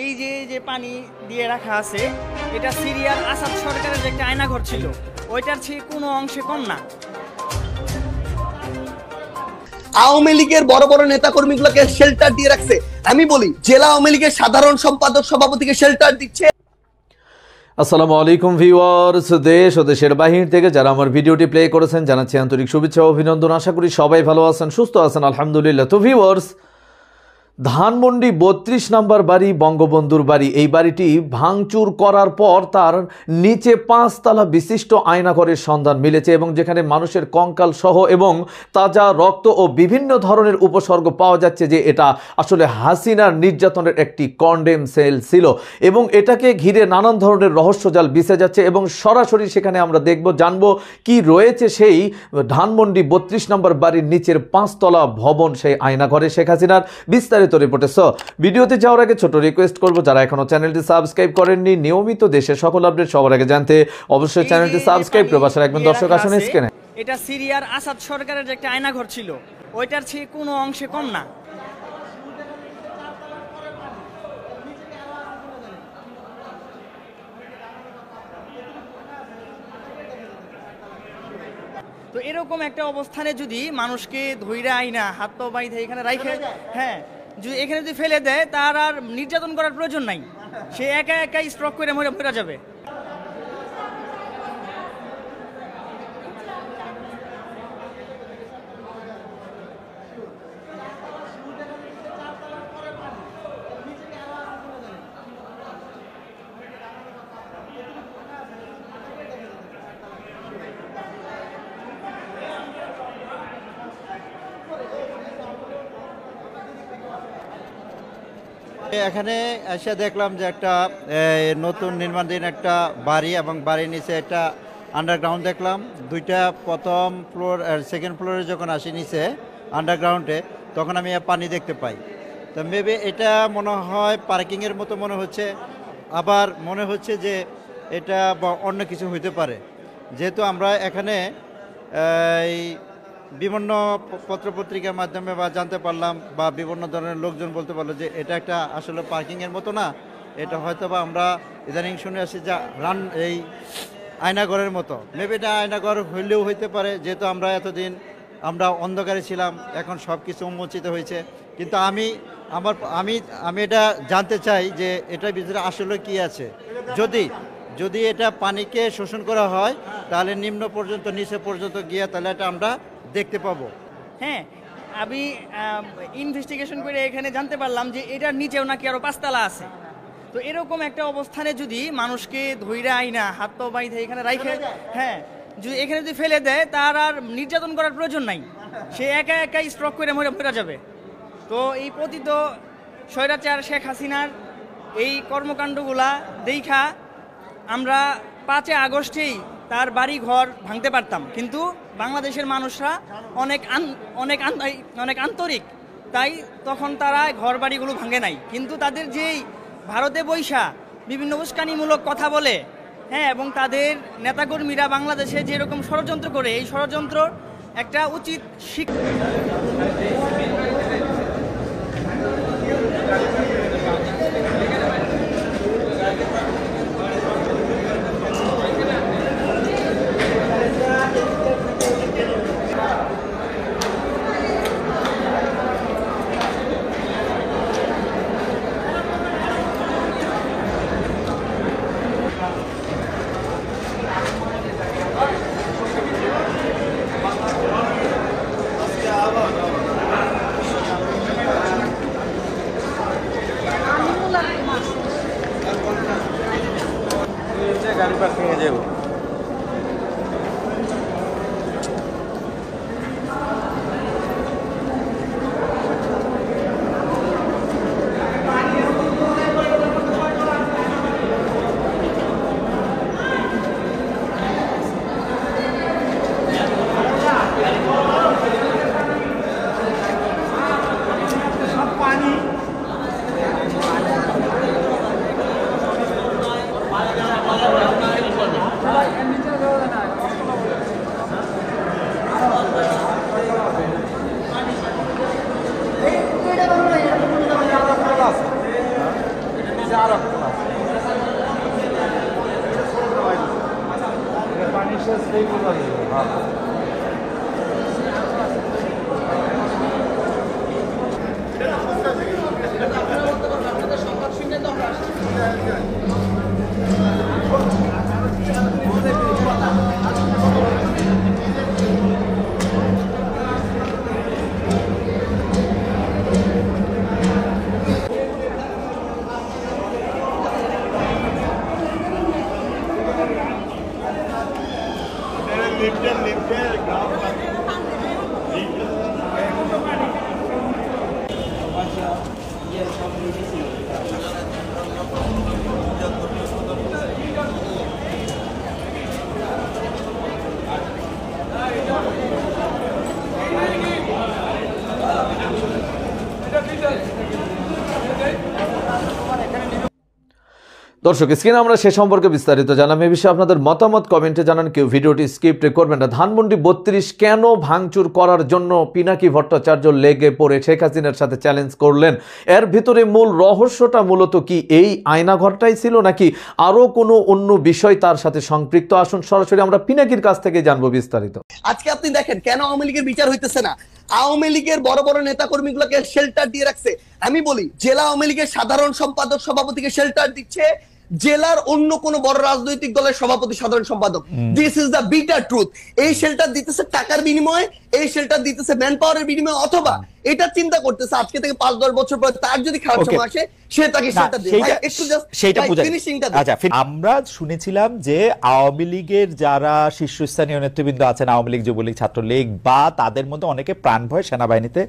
এই যে পানি দিয়ে রাখা আছে, এটা সিরিয়ার আসাদ সরকারের যে একটা আয়নাঘর ছিল, ওইটার চেয়ে কোনো অংশে কম না। আওয়ামী লীগের বড় বড় নেতা কর্মীগুলোকে শেল্টার দিয়ে রাখছে। আমি বলি জেলা আওয়ামী লীগের সাধারণ সম্পাদক সভাপতিকে শেল্টার দিচ্ছে। আসসালামু আলাইকুম ভিউয়ার্স, দেশ ও দেশের বাহির থেকে যারা আমার ভিডিওটি প্লে করেছেন জানাচ্ছি আন্তরিক শুভেচ্ছা ও অভিনন্দন। আশা করি সবাই ভালো আছেন, সুস্থ আছেন, আলহামদুলিল্লাহ। তো ভিউয়ার্স, ধানমন্ডি 32 নম্বর বাড়ি, বঙ্গবন্ধুর বাড়ি, এই বাড়িটি ভাঙচুর করার পর তার নিচে 5 তলা বিশিষ্ট আয়নাঘরের সন্ধান মিলেছে এবং যেখানে মানুষের কঙ্কাল সহ এবং তাজা রক্ত ও বিভিন্ন ধরনের উপসর্গ পাওয়া যাচ্ছে যে এটা আসলে হাসিনার নির্যাতনের একটি কন্ডেম সেল ছিল এবং এটাকে ঘিরে নানান ধরনের রহস্যজাল বিছে যাচ্ছে এবং সরাসরি সেখানে আমরা জানবো কি রয়েছে সেই ধানমন্ডি 32 নম্বর বাড়ির নিচের 5 তলা ভবন, সেই আয়নাঘরে শেখ হাসিনার বিস্তারিত রিপোর্টে। ভিডিওতে যাওয়ার আগে ছোট রিকোয়েস্ট করবো, যারা এখনো চ্যানেলটি সাবস্ক্রাইব করেননি, নিয়মিত দেশের সকল আপডেট সবার আগে জানতে অবশ্যই চ্যানেলটি সাবস্ক্রাইব করে পাশে রাখবেন। দর্শক আসুন স্ক্রিনে। এটা সিরিয়ার আসাদ সরকারের যে একটা আয়নাঘর ছিল, ওইটার চেয়ে কোনো অংশে কম না। তো এরকম একটা অবস্থানে যদি মানুষকে ধইরা আইনা হাত পা বাইধে এখানে রাইখে, হ্যাঁ, যদি এখানে যদি ফেলে দেয়, তার আর নির্যাতন করার প্রয়োজন নাই, সে একা একাই স্ট্রোক করে মরে যাবে। এখানে এসে দেখলাম যে একটা নতুন নির্মাণাধীন একটা বাড়ি এবং বাড়ির নিচে একটা আন্ডারগ্রাউন্ড দেখলাম। দুইটা প্রথম ফ্লোর আর সেকেন্ড ফ্লোরে যখন আসি নিচে আন্ডারগ্রাউন্ডে, তখন আমি পানি দেখতে পাই। তো মেবি এটা মনে হয় পার্কিংয়ের মতো মনে হচ্ছে, আবার মনে হচ্ছে যে এটা অন্য কিছু হইতে পারে। যেহেতু আমরা এখানে বিভিন্ন পত্রপত্রিকার মাধ্যমে বা জানতে পারলাম বা বিভিন্ন ধরনের লোকজন বলতে পারলো যে এটা একটা আসলে পার্কিংয়ের মতো না, এটা হয়তো বা আমরা ইদানিং শুনে আসি যে এই আয়নাঘরের মতো। মেবি এটা আয়নাঘর হইলেও হইতে পারে, যেহেতু আমরা এতদিন আমরা অন্ধকারে ছিলাম, এখন সব কিছু উন্মোচিত হয়েছে। কিন্তু আমি এটা জানতে চাই যে এটার ভিতরে আসলে কি আছে। যদি এটা পানিকে শোষণ করা হয়, তাহলে নিম্ন পর্যন্ত নিচে পর্যন্ত গিয়ে তাহলে এটা আমরা দেখতে পাবো। হ্যাঁ, আমি ইনভেস্টিগেশন করে এখানে জানতে পারলাম যে এটার নিচেও নাকি আরো 5 তলা আছে। তো এরকম একটা অবস্থানে যদি মানুষকে ধইরা আইনা হাত পা বাইধে এখানে রাইখে, হ্যাঁ, যদি এখানে যদি ফেলে দেয়, তার আর নির্যাতন করার প্রয়োজন নাই, সে একা একাই স্ট্রোক করে মরে যাবে। তো এই পতিত স্বৈরাচার শেখ হাসিনার এই কর্মকাণ্ডগুলা দেখা আমরা 5 আগস্টেই তার বাড়ি ঘর ভাঙতে পারতাম, কিন্তু বাংলাদেশের মানুষরা অনেক আন্তরিক, তাই তখন তারা ঘর বাড়িগুলো ভাঙে নাই। কিন্তু তাদের যেই ভারতে বৈশা বিভিন্ন উস্কানিমূলক কথা বলে, হ্যাঁ, এবং তাদের নেতাকর্মীরা বাংলাদেশে যেরকম ষড়যন্ত্র করে, এই ষড়যন্ত্র একটা উচিত শিক্ষা। গাড়ি পার্কিংয়ে যাবো। আর রকম আছে পানি শেষ রেগুলার দর্শক স্ক্রিনে আমরা সে সম্পর্কে বিস্তারিত জানাম। এ বিষয়ে আপনাদের মতামত কমেন্টে জানান, কেউ ভিডিওটি স্কিপ করবেন না। ধানমন্ডি 32 কেন ভাঙচুর করার জন্য পিনাকি ভট্টাচার্য লেগে পড়ে শেখ হাসিনার সাথে চ্যালেঞ্জ করলেন? এর ভিতরে মূল রহস্যটা মূলত কি এই আয়নাঘরটাই ছিল, নাকি আরো কোনো অন্য বিষয় তার সাথে সম্পৃক্ত? আসুন সরাসরি আমরা পিনাকির কাছ থেকে জানবো বিস্তারিত। আজকে আপনি দেখেন কেন আওয়ামী লীগের বিচার হইতেছে না। আওয়ামী লীগের বড় বড় নেতা কর্মীগুলোকে শেল্টার দিয়ে রাখছে। আমি বলি, জেলা আওয়ামী লীগের সাধারণ সম্পাদক সভাপতিকে শেল্টার দিচ্ছে জেলার অন্য কোন বড় রাজনৈতিক দলের সভাপতি সাধারণ সম্পাদক। This is the bitter truth. এই শেল্টার দিতেছে টাকার বিনিময়ে, এই শেল্টার দিতেছে ম্যান পাওয়ারের বিনিময়ে, অথবা এটা চিন্তা করতেছে আজকে থেকে 5-10 বছর পর তার যদি খারাপ সময় আসে সে তাকে শেল্টার দেবে। একটু জাস্ট সেইটা ফিনিশিংটা। আচ্ছা, আমরা শুনেছিলাম যে আওয়ামী লীগের যারা শীর্ষস্থানীয় নেতৃবৃন্দ আছেন, আওয়ামী লীগ, যুবলীগ, ছাত্রলীগ, বা তাদের মধ্যে অনেকে প্রাণভয় সেনাবাহিনীতে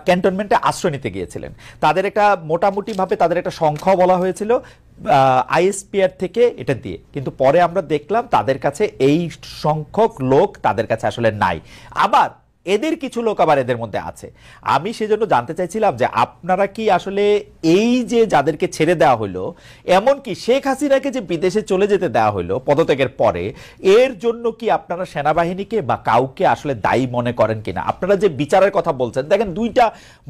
ক্যান্টনমেন্টে আশ্রয় নিতে গিয়েছিলেন। তাদের একটা মোটামুটি ভাবে তাদের একটা সংখ্যা বলা হয়েছিল আইএসপিআর থেকে এটা দিয়ে, কিন্তু পরে আমরা দেখলাম তাদের কাছে এই সংখ্যক লোক তাদের কাছে আসলে নাই। আবার এদের কিছু লোক আবার এদের মধ্যে আছে। আমি সেজন্য জানতে চাইছিলাম যে আপনারা কি আসলে এই যে যাদেরকে ছেড়ে দেওয়া হলো, এমনকি শেখ হাসিনাকে যে বিদেশে চলে যেতে দেওয়া হলো পদত্যাগের পরে, এর জন্য কি আপনারা সেনাবাহিনীকে বা কাউকে আসলে দায়ী মনে করেন কিনা? আপনারা যে বিচারের কথা বলছেন, দেখেন দুইটা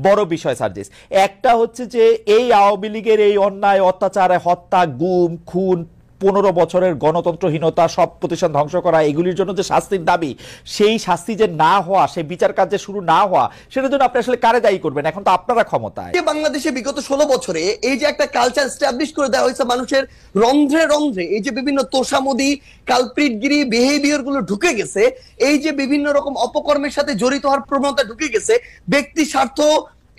বড় বিষয় সার্জিস। একটা হচ্ছে যে এই আওয়ামী লীগের এই অন্যায়, অত্যাচার, হত্যা, গুম, খুন, 15 বছরের গণতন্ত্রহীনতা, সব প্রতিষ্ঠান ধ্বংস করা, এগুলির জন্য যে শাস্তির দাবি, সেই শাস্তি যে না হওয়া, সেই বিচার কার্য শুরু না হওয়া, সেটার জন্য আপনি আসলে কারে দায়ী করবেন? এখন তো আপনারা ক্ষমতায়। বাংলাদেশে বিগত 16 বছরে এই যে একটা কালচার এস্টাবলিশ করে দেওয়া হয়েছে, মানুষের রন্ধ্রে রন্ধ্রে এই যে বিভিন্ন তোষামোদি, কালপ্রিটগিরি বিহেভিয়ার গুলো ঢুকে গেছে, এই যে বিভিন্ন রকম অপকর্মের সাথে জড়িত হওয়ার প্রবণতা ঢুকে গেছে, ব্যক্তি স্বার্থ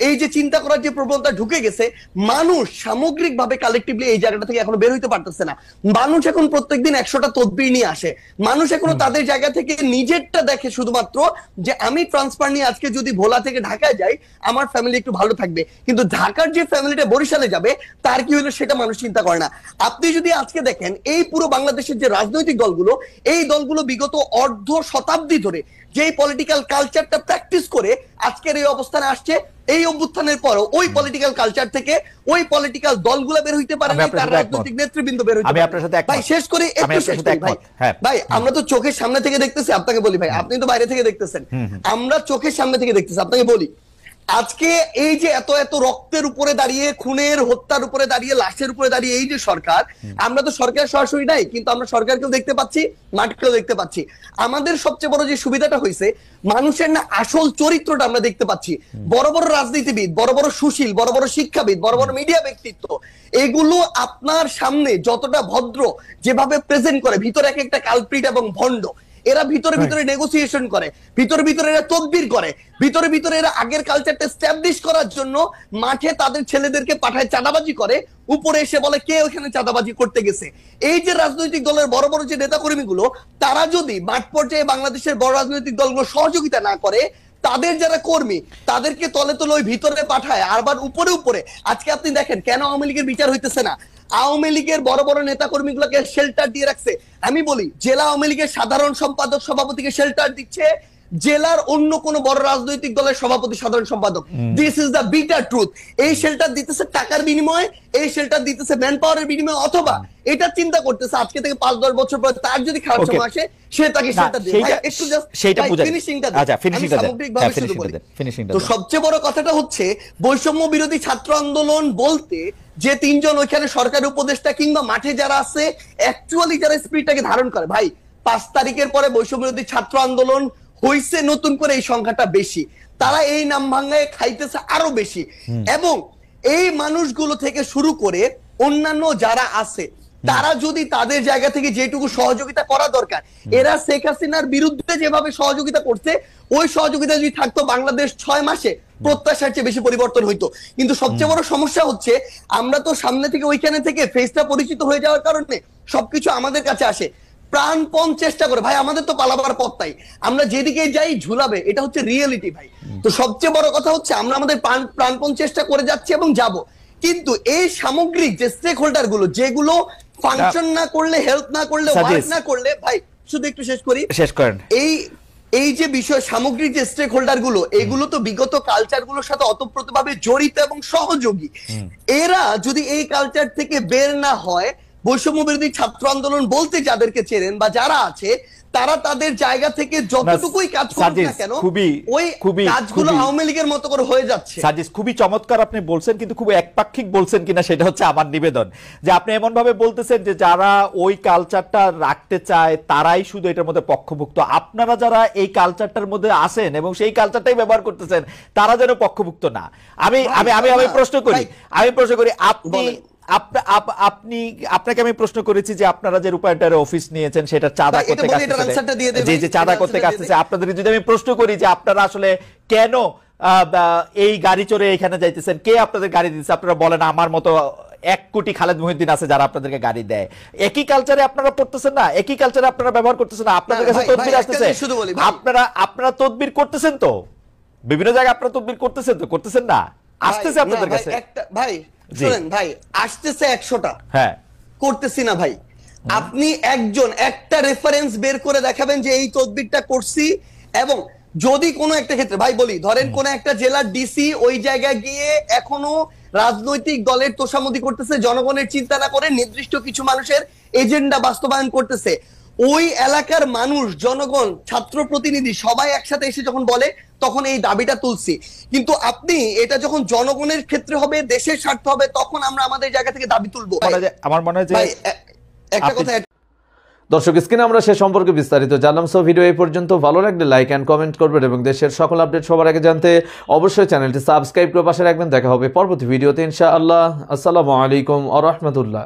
এই যে চিন্তা করার যে প্রবণতা ঢুকে গেছে, মানুষ সামগ্রিকভাবে কালেকটিভলি এই জায়গাটা থেকে এখনো বের হইতে পারতেছে না। মানুষ এখন প্রত্যেকদিন 100টা তদবির নিয়ে আসে। মানুষ এখনো তাদের জায়গা থেকে নিজেরটা দেখে শুধুমাত্র যে আমি ট্রান্সফার নিয়ে আজকে যদি ভোলা থেকে ঢাকায় যাই আমার ফ্যামিলি একটু ভালো থাকবে, কিন্তু ঢাকার যে ফ্যামিলিটা বরিশালে যাবে তার কি হলো সেটা মানুষ চিন্তা করে না। আপনি যদি আজকে দেখেন এই পুরো বাংলাদেশের যে রাজনৈতিক দলগুলো, এই দলগুলো বিগত অর্ধ শতাব্দী ধরে যেই পলিটিক্যাল কালচারটা প্র্যাকটিস করে আজকের এই অবস্থানে আসছে, এই অভ্যুত্থানের পরও ওই পলিটিক্যাল কালচার থেকে ওই পলিটিক্যাল দলগুলো বের হইতে পারে না, তার রাজনৈতিক নেতৃবৃন্দ বের হইতে পারে না। ভাই শেষ করে একটু শেষ করি ভাই। ভাই আমরা তো চোখের সামনে থেকে দেখতেছি, আপনাকে বলি ভাই, আপনি তো বাইরে থেকে দেখতেছেন, আমরা চোখের সামনে থেকে দেখতেছি। আপনাকে বলি, আজকে এই যে এত এত রক্তের উপরে দাঁড়িয়ে, খুনের হত্যার উপরে দাঁড়িয়ে, লাশের উপরে দাঁড়িয়ে এই যে সরকার, আমরা তো সরকার সরাসরি নাই, কিন্তু আমরা সরকারকেও দেখতে পাচ্ছি, মাঠকেও দেখতে পাচ্ছি। আমাদের সবচেয়ে বড় যে সুবিধাটা হয়েছে, মানুষের না আসল চরিত্রটা আমরা দেখতে পাচ্ছি। বড় বড় রাজনীতিবিদ, বড় বড় সুশীল, বড় বড় শিক্ষাবিদ, বড় বড় মিডিয়া ব্যক্তিত্ব, এগুলো আপনার সামনে যতটা ভদ্র যেভাবে প্রেজেন্ট করে, ভিতরে এক একটা কালপ্রিট এবং ভণ্ড। এরা ভিতরে ভিতরে নেগোসিয়েশন করে, ভিতরে ভিতরে এরা তদবির করে, ভিতরে ভিতরে এরা আগের কালচারটা এস্টাবলিশ করার জন্য মাঠে তাদের ছেলেদেরকে পাঠায় চাঁদাবাজি করে, উপরে এসে বলে কে ওখানে চাঁদাবাজি করতে গেছে। এই যে রাজনৈতিক দলের বড় বড় যে নেতাকর্মীগুলো, তারা যদি মাঠ পর্যায়ে বাংলাদেশের বড় রাজনৈতিক দলগুলো সহযোগিতা না করে, তাদের যারা কর্মী তাদেরকে তলে তলে ওই ভিতরে পাঠায়, আবার উপরে উপরে। আজকে আপনি দেখেন কেন আওয়ামী লীগের বিচার হইতেছে না। আওয়ামী লীগের বড় বড় নেতা কর্মীগুলোকে শেল্টার দিয়ে রাখছে। আমি বলি, জেলা আওয়ামী লীগের সাধারণ সম্পাদক সভাপতিকে শেল্টার দিচ্ছে জেলার অন্য কোন বড় রাজনৈতিক দলের সভাপতি সাধারণ সম্পাদক। This is the bitter truth. এই শেল্টার দিতেছে টাকার বিনিময়ে, এই শেল্টার দিতেছে ম্যান পাওয়ারের বিনিময়ে, অথবা এটা চিন্তা করতেছে আজকে থেকে 5-10 বছর পর তার যদি খারাপ সময় আসে সে তাকে শেল্টার দেবে। একটু জাস্ট সেইটা ফিনিশিংটা দেন। আচ্ছা, ফিনিশিংটা দেন। তো সবচেয়ে বড় কথাটা হচ্ছে বৈষম্য বিরোধী ছাত্র আন্দোলন বলতে যে 3 জন ওইখানে সরকারি উপদেষ্টা কিংবা মাঠে যারা আছে অ্যাকচুয়ালি যারা স্পিরিটটাকে ধারণ করে, ভাই 5 তারিখের পরে বৈষম্য বিরোধী ছাত্র আন্দোলন হইছে, নতুন করে এই সংখ্যাটা বেশি, তারা এই নাম ভাঙায় খাইতেছে আরো বেশি। এবং এই মানুষগুলো থেকে শুরু করে অন্যান্য যারা আছে তারা যদি তাদের জায়গা থেকে যেটুকু সহযোগিতা করা দরকার, এরা শেখ হাসিনার বিরুদ্ধে যেভাবে সহযোগিতা করছে ওই সহযোগিতা যদি থাকতো বাংলাদেশ 6 মাসে প্রত্যাশার চেয়ে বেশি পরিবর্তন হইতো। কিন্তু সবচেয়ে বড় সমস্যা হচ্ছে আমরা তো সামনে থেকে ওইখানে থেকে ফেসটা পরিচিত হয়ে যাওয়ার কারণে সবকিছু আমাদের কাছে আসে, প্রাণপণ চেষ্টা করে, ভাই আমাদের তো পালাবার পথ নাই, আমরা যেদিকে যাই ঝুলাবে, এটা হচ্ছে রিয়েলিটি ভাই। তো সবচেয়ে বড় কথা হচ্ছে আমরা আমাদের প্রাণপণ চেষ্টা করে যাচ্ছি এবং যাব, কিন্তু এই সামগ্রিক যে স্টেক হোল্ডার গুলো যেগুলো ফাংশন না করলে, হেল্প না করলে, ওয়ার্ক না করলে, ভাই শুধু একটু শেষ করেন, এই যে বিষয় সামগ্রিক যে স্টেক হোল্ডার গুলো, এগুলো তো বিগত কালচার গুলোর সাথে অতপ্রতভাবে জড়িত এবং সহযোগী। এরা যদি এই কালচার থেকে বের না হয়, বৈষম্য বিরোধী ছাত্র আন্দোলন বলতে যাদেরকে চেনেন বা যারা আছে, তারা তাদের জায়গা থেকে যতটুকুই কাজ করুক না কেন, ওই কাজগুলো আওয়ামী লীগের মতো করে হয়ে যাচ্ছে। সাজিস, খুবই চমৎকার আপনি বলছেন, কিন্তু খুব একপাক্ষিক বলছেন কিনা সেটা হচ্ছে আমার নিবেদন। যে আপনি এমন ভাবে বলতেছেন যে যারা ওই কালচারটা রাখতে চায় তারাই শুধু এটার মধ্যে পক্ষভুক্ত, আপনারা যারা এই কালচারটার মধ্যে আসেন এবং সেই কালচারটাই ব্যবহার করতেছেন তারা যেন পক্ষভুক্ত না। আমি প্রশ্ন করি আপনাকে আমি প্রশ্ন করেছি যে আপনারা যে রূপায়ণের অফিস নিয়েছেন সেটা চাঁদা করতে আসতেছে, আপনাদের যদি আমি প্রশ্ন করি যে আপনারা আসলে কেন এই গাড়ি চড়ে এখানে যাইতেছেন, কে আপনাদের গাড়ি দিচ্ছে, আপনারা বলেন আমার মতো 1 কোটি খালেদ মহিউদ্দিন আছে যারা আপনাদেরকে গাড়ি দেয়। একই কালচারে আপনারা পড়তেছেন না, একই কালচারে আপনারা ব্যবহার করতেছেন না, আপনাদের কাছে তদবির আসতেছে, আপনারা তদবির করতেছেন, তো বিভিন্ন জায়গায় আপনারা তদবির করতেছেন, তো করতেছেন না, আসতেছে আপনাদের কাছে। ভাই শুনেন ভাই, আসতেছে 100টা, হ্যাঁ করতেছি না ভাই। আপনি একটা রেফারেন্স বের করে দেখাবেন যে এই তদবিরটা করছি। এবং যদি কোনো একটা ক্ষেত্রে ভাই বলি, ধরেন কোন একটা জেলার ডিসি ওই জায়গায় গিয়ে এখনো রাজনৈতিক দলের তোষামোদি করতেছে, জনগণের চিন্তা না করে নির্দিষ্ট কিছু মানুষের এজেন্ডা বাস্তবায়ন করতেছে, ওই এলাকার মানুষ, জনগণ, ছাত্র প্রতিনিধি সবাই একসাথে এসে যখন বলে তখন এই দাবিটা তুলছি। কিন্তু আপনি এটা যখন জনগণের ক্ষেত্রে হবে, দেশের স্বার্থ হবে, তখন আমরা আমাদের জায়গা থেকে দাবি তুলবো। আমার মনে হয় যে একটা কথা, দর্শক স্ক্রিনে আমরা সে সম্পর্কে বিস্তারিত জানলাম। সো ভিডিও এই পর্যন্ত, ভালো লাগলে লাইক এন্ড কমেন্ট করবেন এবং দেশের সকল আপডেট সবার আগে জানতে অবশ্যই চ্যানেলটি সাবস্ক্রাইব করে পাশে রাখবেন। দেখা হবে পরবর্তী ভিডিওতে ইনশাআল্লাহ। আসসালামু আলাইকুম ওয়া রাহমাতুল্লাহ।